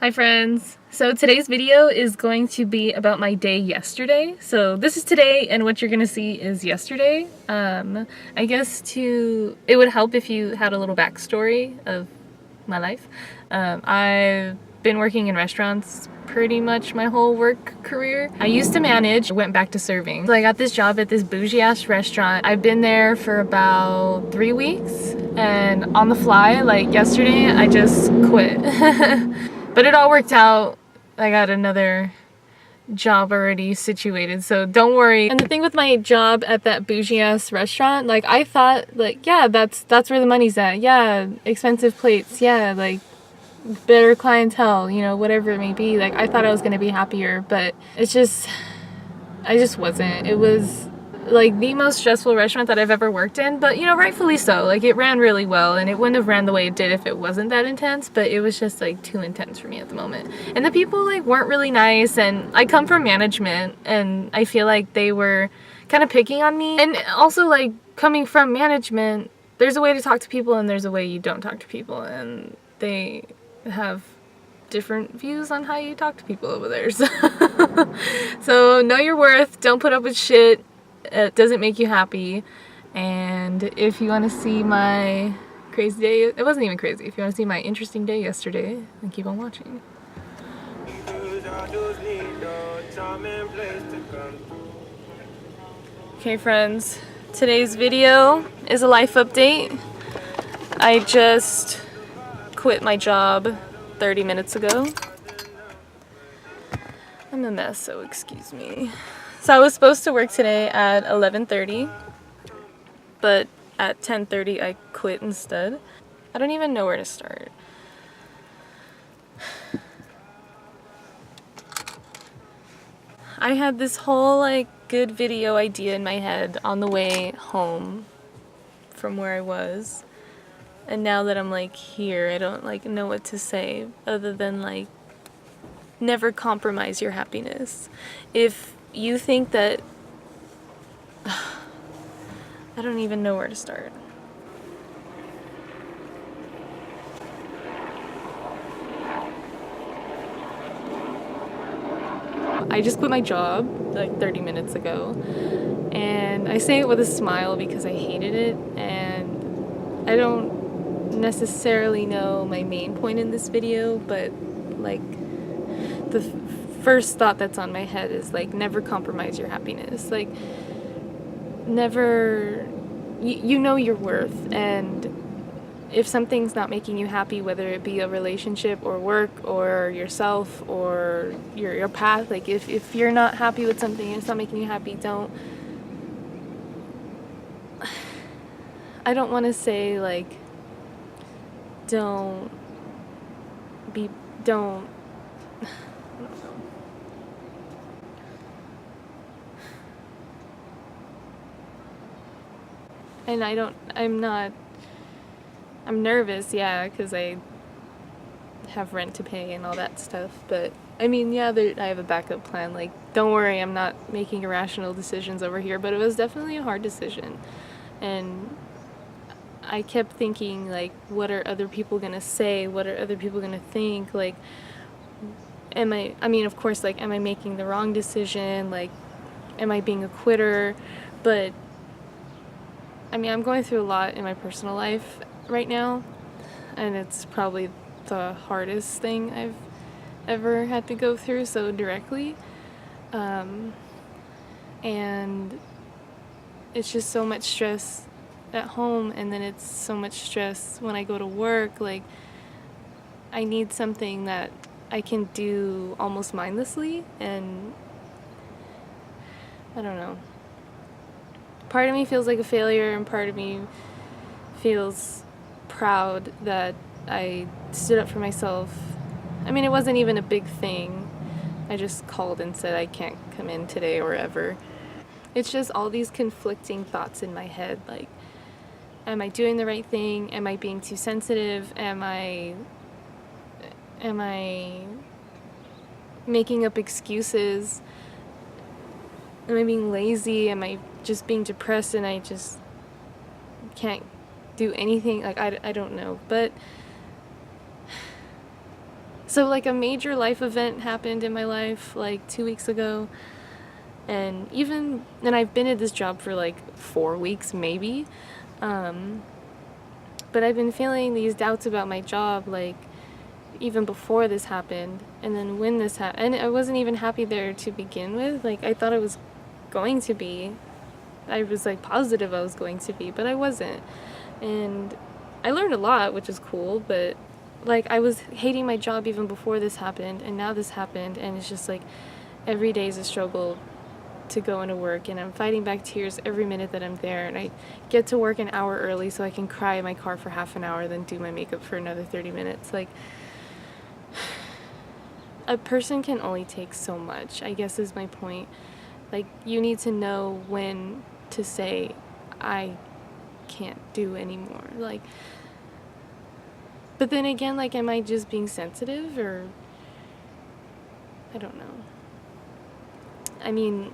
Hi friends! So today's video is going to be about my day yesterday. So this is today and what you're gonna see is yesterday. I guess it would help if you had a little backstory of my life. I've been working in restaurants pretty much my whole work career. I used to manage, went back to serving. So I got this job at this bougie ass restaurant. I've been there for about 3 weeks and on the fly, like yesterday, I just quit. But it all worked out. I got another job already situated, so don't worry. And the thing with my job at that bougie ass restaurant, like I thought, like, yeah, that's where the money's at. Yeah, expensive plates. Yeah, like better clientele, you know, whatever it may be. Like I thought I was gonna be happier, but I just wasn't. It was like the most stressful restaurant that I've ever worked in, but you know, rightfully so. Like it ran really well and it wouldn't have ran the way it did if it wasn't that intense, but it was just like too intense for me at the moment. And the people like weren't really nice, and I come from management and I feel like they were kind of picking on me. And also like coming from management, there's a way to talk to people and there's a way you don't talk to people, and they have different views on how you talk to people over there. So know your worth, don't put up with shit. It doesn't make you happy. And if you want to see my crazy day, it wasn't even crazy. If you want to see my interesting day yesterday, then keep on watching. Okay friends, today's video is a life update. I just quit my job 30 minutes ago. I'm a mess, so excuse me. So I was supposed to work today at 11:30, but at 10:30 I quit instead. I don't even know where to start. I had this whole like good video idea in my head on the way home from where I was. And now that I'm like here, I don't like know what to say other than like never compromise your happiness. If you think that I don't even know where to start. I just quit my job like 30 minutes ago, and I say it with a smile because I hated it, and I don't necessarily know my main point in this video, but like the first thought that's on my head is like never compromise your happiness. Like never, you know your worth, and if something's not making you happy, whether it be a relationship or work or yourself or your path, like if you're not happy with something and it's not making you happy, I don't want to say like don't and I'm nervous, yeah, because I have rent to pay and all that stuff, but I mean, yeah, I have a backup plan. Like, don't worry, I'm not making irrational decisions over here, but it was definitely a hard decision. And I kept thinking, like, what are other people gonna say? What are other people gonna think? Like, I mean, of course, like, am I making the wrong decision? Like, am I being a quitter? But, I mean, I'm going through a lot in my personal life right now, and it's probably the hardest thing I've ever had to go through so directly. And it's just so much stress at home, and then it's so much stress when I go to work. Like, I need something that I can do almost mindlessly, and I don't know. Part of me feels like a failure, and part of me feels proud that I stood up for myself. I mean, it wasn't even a big thing. I just called and said I can't come in today or ever. It's just all these conflicting thoughts in my head, like, am I doing the right thing? Am I being too sensitive? Am I making up excuses? Am I being lazy? Am I just being depressed and I just can't do anything? Like, I don't know. But So like a major life event happened in my life like 2 weeks ago, and I've been at this job for like 4 weeks maybe, but I've been feeling these doubts about my job like even before this happened, and then when this happened, and I wasn't even happy there to begin with. Like I thought I was going to be, I was like positive I was going to be, but I wasn't. And I learned a lot, which is cool, but like I was hating my job even before this happened, and now this happened, and it's just like every day is a struggle to go into work, and I'm fighting back tears every minute that I'm there, and I get to work an hour early so I can cry in my car for half an hour, then do my makeup for another 30 minutes. Like, a person can only take so much, I guess is my point. Like, you need to know when to say, I can't do anymore. Like, but then again, like, am I just being sensitive, or I don't know. I mean,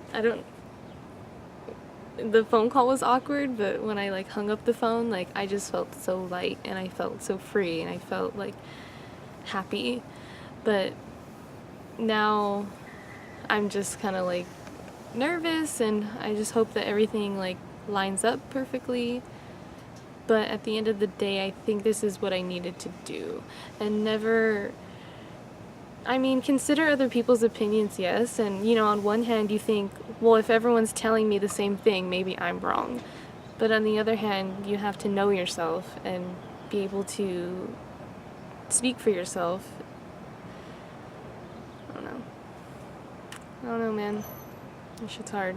the phone call was awkward, but when I like hung up the phone, like I just felt so light, and I felt so free, and I felt like happy. But now I'm just kind of like nervous, and I just hope that everything like lines up perfectly. But at the end of the day, I think this is what I needed to do. And never, I mean, consider other people's opinions, yes, and you know, on one hand you think, well, if everyone's telling me the same thing, maybe I'm wrong. But on the other hand, you have to know yourself and be able to speak for yourself. I don't know, man. This shit's hard.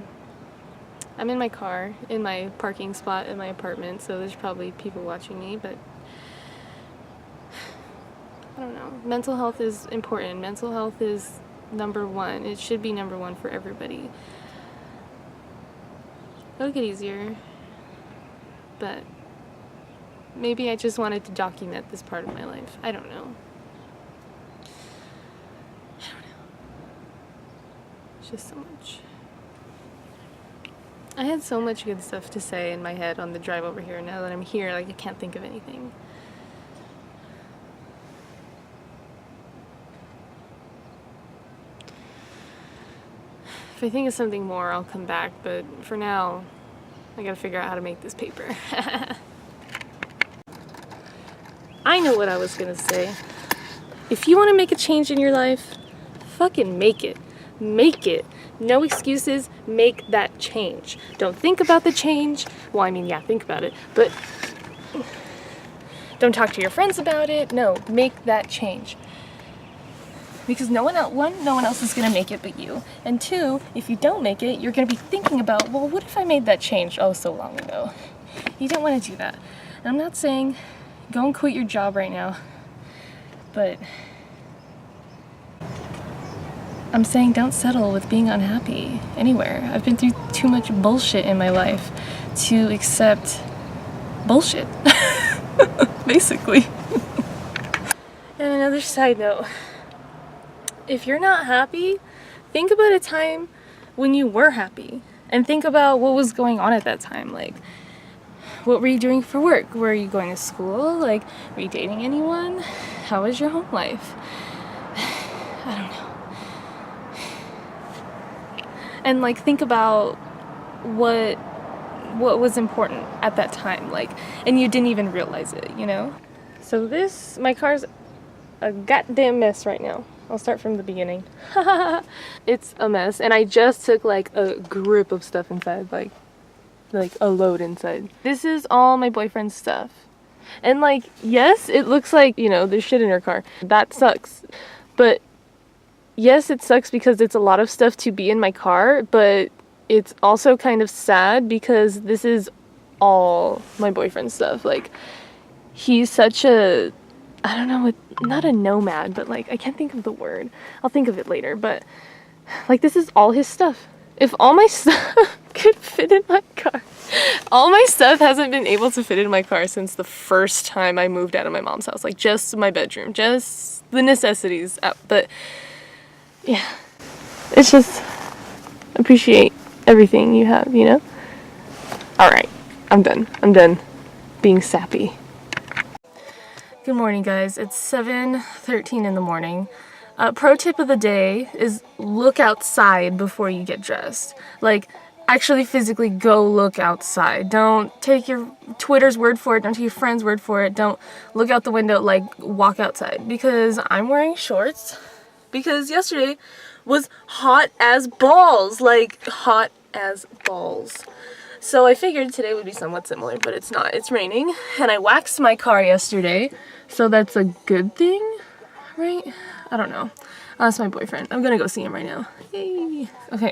I'm in my car, in my parking spot in my apartment, so there's probably people watching me, but I don't know. Mental health is important. Mental health is number one. It should be number one for everybody. It'll get easier, but maybe I just wanted to document this part of my life. I don't know. It's just so much. I had so much good stuff to say in my head on the drive over here. Now that I'm here, like, I can't think of anything. If I think of something more, I'll come back, but for now, I gotta figure out how to make this paper. I know what I was gonna say. If you want to make a change in your life, fucking make it. Make it. No excuses, make that change. Don't think about the change. Well, I mean, yeah, think about it, but don't talk to your friends about it. No, make that change. Because no one else is going to make it but you. And two, if you don't make it, you're going to be thinking about, well, what if I made that change so long ago? You don't want to do that. And I'm not saying go and quit your job right now, but I'm saying don't settle with being unhappy anywhere. I've been through too much bullshit in my life to accept bullshit, basically. And another side note. If you're not happy, think about a time when you were happy, and think about what was going on at that time. Like, what were you doing for work? Were you going to school? Like, were you dating anyone? How was your home life? I don't know. And like, think about what was important at that time, like, and you didn't even realize it, you know? So my car's a goddamn mess right now. I'll start from the beginning. It's a mess, and I just took like a grip of stuff inside, like a load inside. This is all my boyfriend's stuff. And like, yes, it looks like, you know, there's shit in your car. That sucks. But yes, it sucks because it's a lot of stuff to be in my car, but it's also kind of sad because this is all my boyfriend's stuff. Like, he's such a, I don't know, not a nomad, but like, I can't think of the word. I'll think of it later, but like, this is all his stuff. If all my stuff could fit in my car. All my stuff hasn't been able to fit in my car since the first time I moved out of my mom's house. Like, just my bedroom, just the necessities out. But yeah, it's just, appreciate everything you have, you know? Alright, I'm done being sappy. Good morning, guys. It's 7:13 in the morning. Pro tip of the day is look outside before you get dressed. Like, actually physically go look outside. Don't take your Twitter's word for it. Don't take your friend's word for it. Don't look out the window. Like, walk outside. Because I'm wearing shorts. Because yesterday was hot as balls. Like, hot as balls. So I figured today would be somewhat similar, but it's not. It's raining, and I waxed my car yesterday, so that's a good thing, right? I don't know. That's my boyfriend. I'm gonna go see him right now. Yay! Okay.